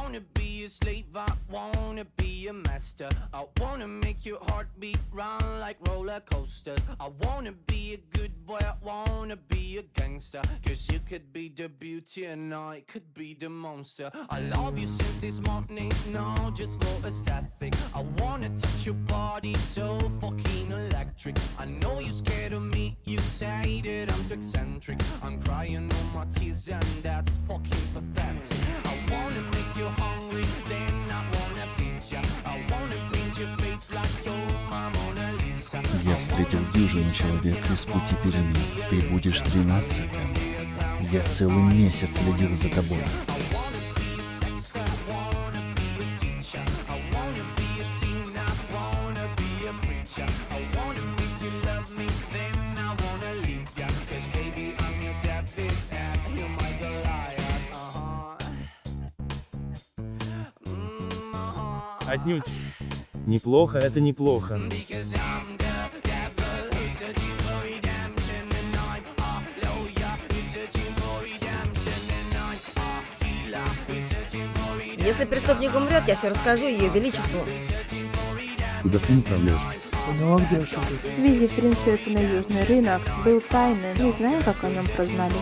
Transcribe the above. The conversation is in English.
wanna be a slave, I wanna be a master. I wanna make your heartbeat run like roller coasters. I wanna be a good boy, I wanna be a gangster. Cause you could be the beauty and I could be the monster. I love you since this morning, no, just for aesthetic. I wanna touch your body so fucking electric. I know you're scared of me, you say that I'm too eccentric. I'm crying all my tears and that's fucking pathetic. I wanna make you hungry, then I wanna feed ya. I wanna paint your face like your Mona Lisa. Я встретил дюжину человек из пути перемен. Ты будешь 13-м. Я целый месяц следил за тобой. Отнюдь. Неплохо, это неплохо. Если преступник умрет, я все расскажу Ее Величеству. Куда ты направляешь? Визит принцессы на Южный рынок был тайным. Не знаю, как о нем прознали.